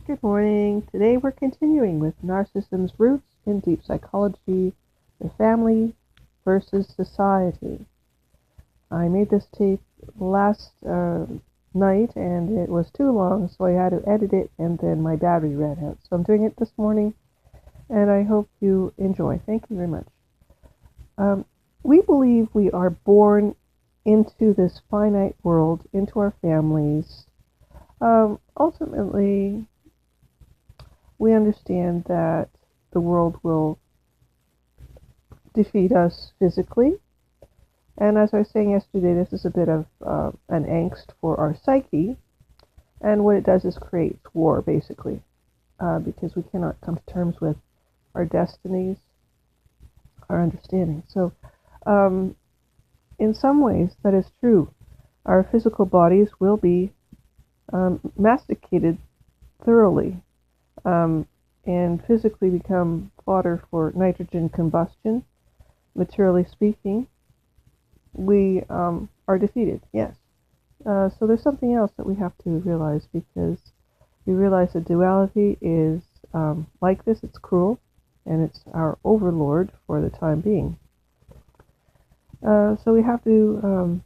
Good morning. Today we're continuing with Narcissism's roots in deep psychology, the family versus society. I made this tape last night and it was too long, so I had to edit it and then my battery ran out. So I'm doing it this morning and I hope you enjoy. Thank you very much. We believe we are born into this finite world, into our families. Ultimately, we understand that the world will defeat us physically. And as I was saying yesterday, this is a bit of an angst for our psyche. And what it does is create war, basically, because we cannot come to terms with our destinies, our understanding. So, in some ways, that is true. Our physical bodies will be masticated thoroughly. And physically become fodder for nitrogen combustion. Materially speaking, we are defeated, yes. So there's something else that we have to realize, because we realize that duality is like this. It's cruel, and it's our overlord for the time being. So we have to,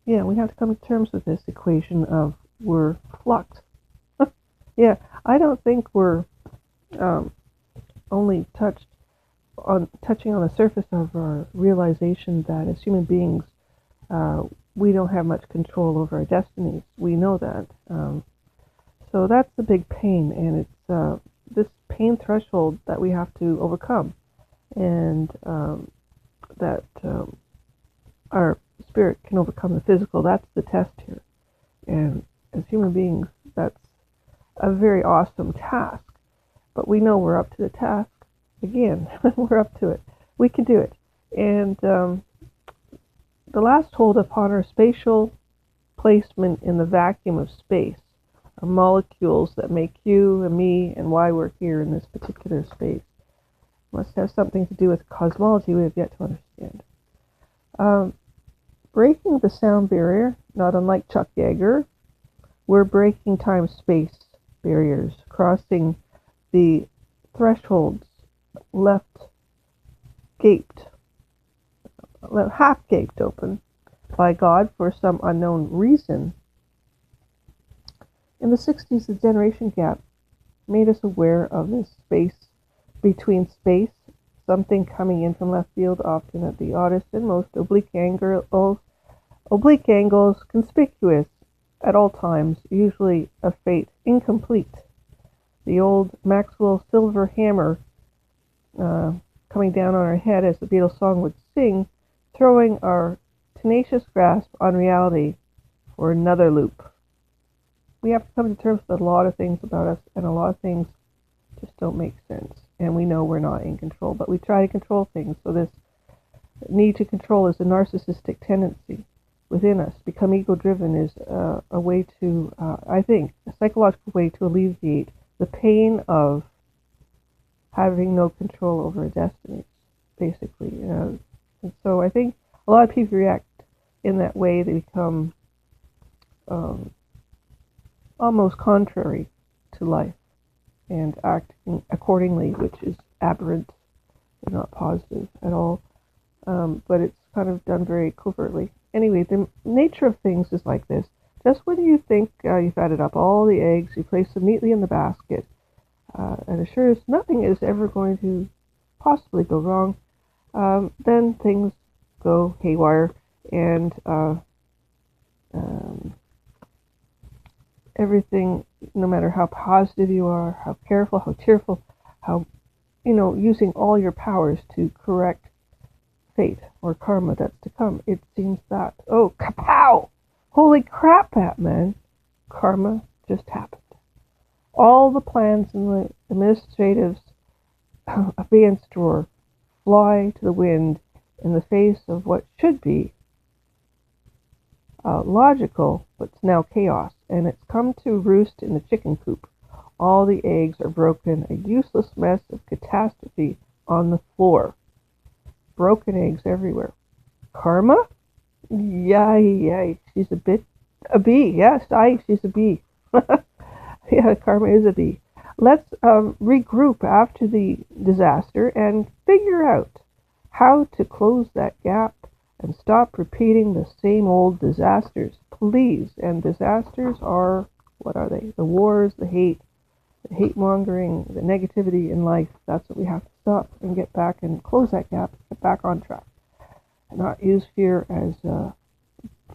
we have to come to terms with this equation of we're flux. Yeah, I don't think we're only touching on the surface of our realization that as human beings, we don't have much control over our destinies. We know that. So that's the big pain, and it's this pain threshold that we have to overcome, and that our spirit can overcome the physical. That's the test here. And as human beings, that's a very awesome task, but we know we're up to the task. Again, we're up to it. We can do it. And the last hold upon our spatial placement in the vacuum of space, our molecules that make you and me and why we're here in this particular space, must have something to do with cosmology we have yet to understand. Breaking the sound barrier, not unlike Chuck Yeager, we're breaking time-space barriers, crossing the thresholds left half gaped open by God for some unknown reason. In the 60s, the generation gap made us aware of this space between space, something coming in from left field, often at the oddest and most oblique angles, conspicuous at all times, usually a fate incomplete. The old Maxwell silver hammer coming down on our head, as the Beatles song would sing, throwing our tenacious grasp on reality for another loop. We have to come to terms with a lot of things about us, and a lot of things just don't make sense. And we know we're not in control, but we try to control things. So this need to control is a narcissistic tendency within us. Become ego-driven is a way to, I think, a psychological way to alleviate the pain of having no control over our destinies, basically. And so I think a lot of people react in that way. They become almost contrary to life and acting accordingly, which is aberrant and not positive at all. But it's kind of done very covertly. Anyway, the nature of things is like this. Just when you think you've added up all the eggs, you place them neatly in the basket, and assures nothing is ever going to possibly go wrong, then things go haywire, and everything, no matter how positive you are, how careful, how cheerful, how, using all your powers to correct fate or karma that's to come, it seems that, oh, kapow! Holy crap, Batman! Karma just happened. All the plans in the administrative abeyance drawer fly to the wind in the face of what should be logical, but it's now chaos, and it's come to roost in the chicken coop. All the eggs are broken, a useless mess of catastrophe on the floor. Broken eggs everywhere. Karma? Yay, she's a bee. Yes, she's a bee. Yeah, karma is a D. Let's regroup after the disaster and figure out how to close that gap and stop repeating the same old disasters. Please. And disasters are, what are they? The wars, the hate mongering, the negativity in life. That's what we have to stop and get back and close that gap, get back on track, and not use fear as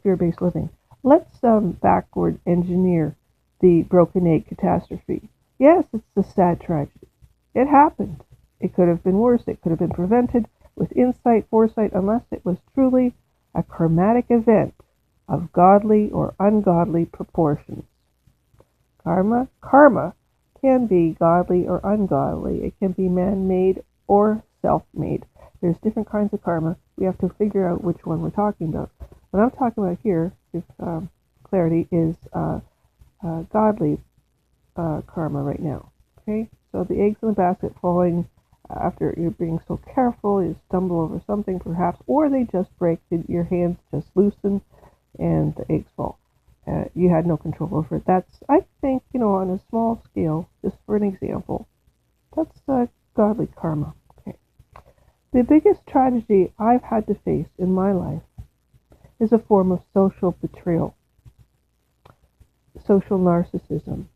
fear-based living. Let's backward engineer the broken egg catastrophe. Yes, it's a sad tragedy. It happened. It could have been worse. It could have been prevented with insight, foresight, unless it was truly a karmatic event of godly or ungodly proportions. Karma can be godly or ungodly. It can be man-made or self-made. There's different kinds of karma. We have to figure out which one we're talking about. What I'm talking about here, if clarity, is godly karma right now. Okay, so the eggs in the basket falling after you're being so careful, you stumble over something perhaps, or they just break, your hands just loosen, and the eggs fall. You had no control over it. That's, I think, on a small scale, just for an example, that's godly karma. Okay. The biggest tragedy I've had to face in my life is a form of social betrayal, social narcissism,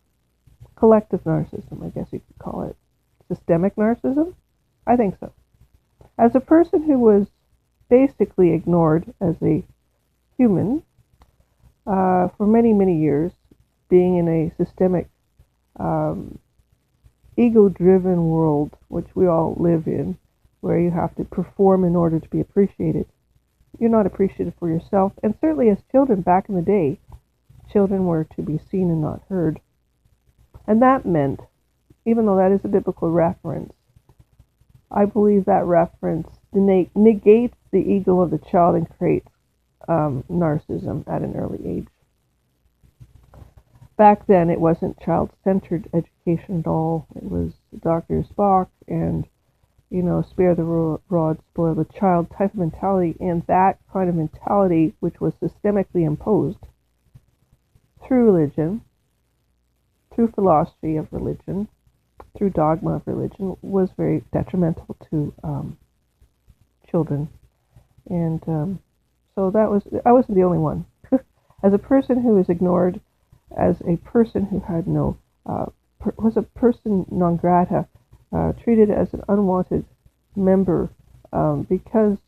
collective narcissism, I guess you could call it. Systemic narcissism? I think so. As a person who was basically ignored as a human for many, many years, being in a systemic, ego-driven world, which we all live in, where you have to perform in order to be appreciated. You're not appreciated for yourself, and certainly as children back in the day, children were to be seen and not heard. And that meant, even though that is a biblical reference, I believe that reference negates the ego of the child and creates narcissism at an early age. Back then, it wasn't child-centered education at all. It was Dr. Spock and, spare the rod, spoil the child type of mentality, and that kind of mentality, which was systemically imposed through religion, through philosophy of religion, through dogma of religion, was very detrimental to children. And so I wasn't the only one. As a person who was ignored, as a person who had was a person non grata, treated as an unwanted member because,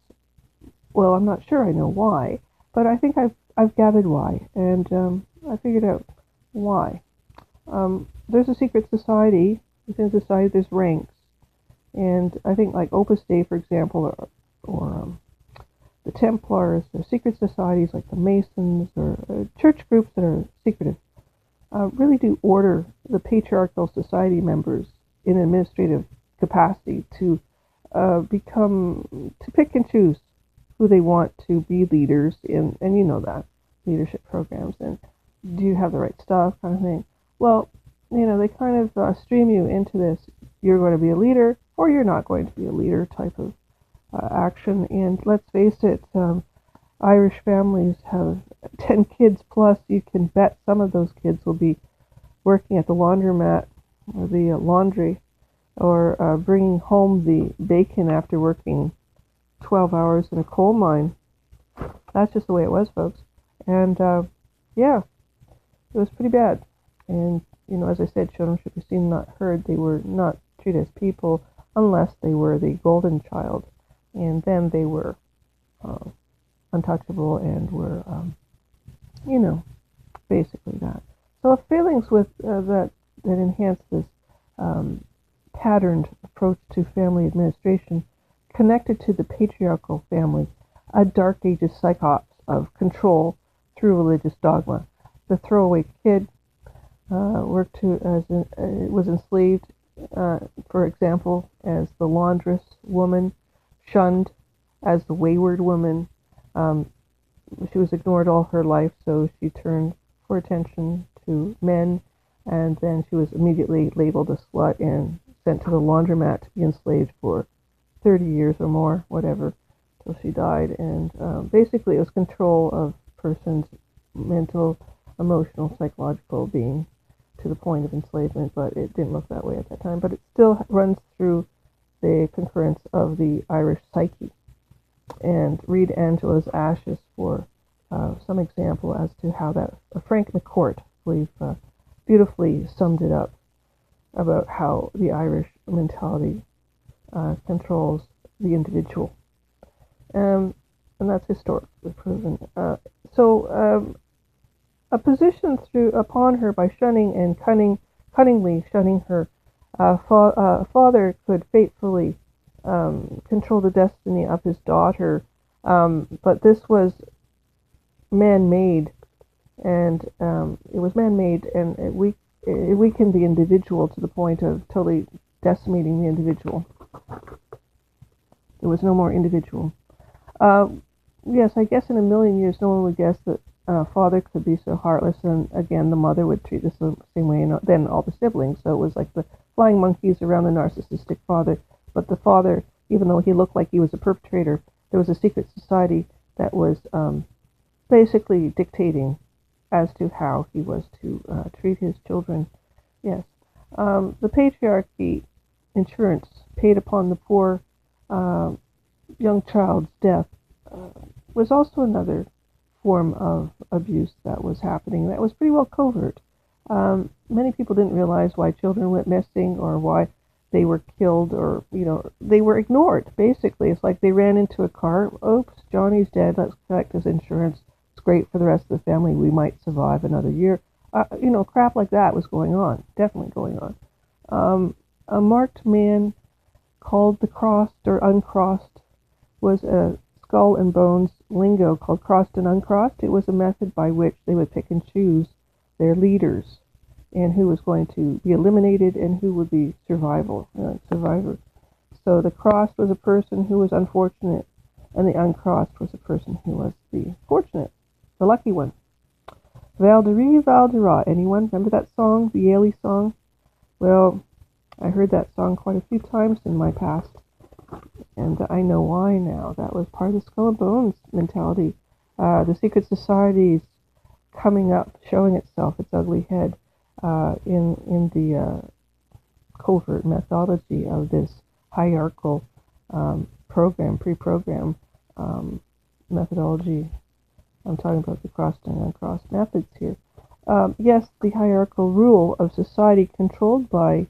well, I'm not sure I know why, but I think I've gathered why, and I figured out why. There's a secret society. Within society, there's ranks, and I think like Opus Dei, for example, or the Templars, or secret societies like the Masons, or church groups that are secretive, really do order the patriarchal society members in administrative capacity to pick and choose who they want to be leaders in, and that, leadership programs, and do you have the right stuff, kind of thing. Well, they kind of stream you into this, you're going to be a leader, or you're not going to be a leader type of action. And let's face it, Irish families have 10 kids plus. You can bet some of those kids will be working at the laundromat or the laundry, or bringing home the bacon after working 12 hours in a coal mine. That's just the way it was, folks. And yeah, it was pretty bad. And as I said, children should be seen, not heard. They were not treated as people unless they were the golden child, and then they were untouchable and were, basically that. So feelings with that enhance this patterned approach to family administration, connected to the patriarchal family, a dark ages psychops of control through religious dogma. The throwaway kid was enslaved, for example, as the laundress woman, shunned as the wayward woman. She was ignored all her life, so she turned for attention to men, and then she was immediately labeled a slut and sent to the laundromat to be enslaved for 30 years or more, whatever, till she died. And basically it was control of person's mental, emotional, psychological being. to the point of enslavement, but it didn't look that way at that time. But it still runs through the concurrence of the Irish psyche. And read Angela's Ashes for some example as to how that, Frank McCourt, I believe, beautifully summed it up about how the Irish mentality controls the individual. And that's historically proven. A position upon her by shunning and cunningly shunning her, father could fatefully control the destiny of his daughter, but this was man-made, and it was man-made, and it weakened the individual to the point of totally decimating the individual. There was no more individual. Yes, I guess in a million years, no one would guess that father could be so heartless, and again, the mother would treat this the same way, and then all the siblings. So it was like the flying monkeys around the narcissistic father. But the father, even though he looked like he was a perpetrator, there was a secret society that was basically dictating as to how he was to treat his children. Yes. The patriarchy insurance paid upon the poor young child's death was also another form of abuse that was happening. That was pretty well covert. Many people didn't realize why children went missing or why they were killed, or, they were ignored, basically. It's like they ran into a car. Oops, Johnny's dead. Let's collect his insurance. It's great for the rest of the family. We might survive another year. Crap like that was going on. Definitely going on. A marked man called the crossed or uncrossed was a skull and bones lingo called crossed and uncrossed. It was a method by which they would pick and choose their leaders and who was going to be eliminated and who would be survivor. So the crossed was a person who was unfortunate, and the uncrossed was a person who was the fortunate, the lucky one. Valderie, Valdera. Anyone remember that song, the Yaley song? Well, I heard that song quite a few times in my past, and I know why now. That was part of the skull and bones mentality. The secret societies coming up, showing itself, its ugly head, in the covert methodology of this hierarchical pre-program methodology. I'm talking about the crossed and uncrossed methods here. Yes, the hierarchical rule of society controlled by,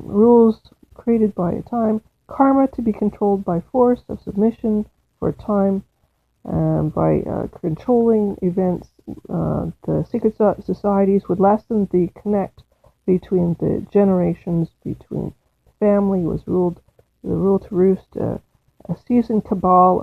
rules created by a time, karma to be controlled by force of submission for a time, by controlling events. The secret societies would lessen the connect between the generations, between family was ruled, the rule to roost, a seasoned cabal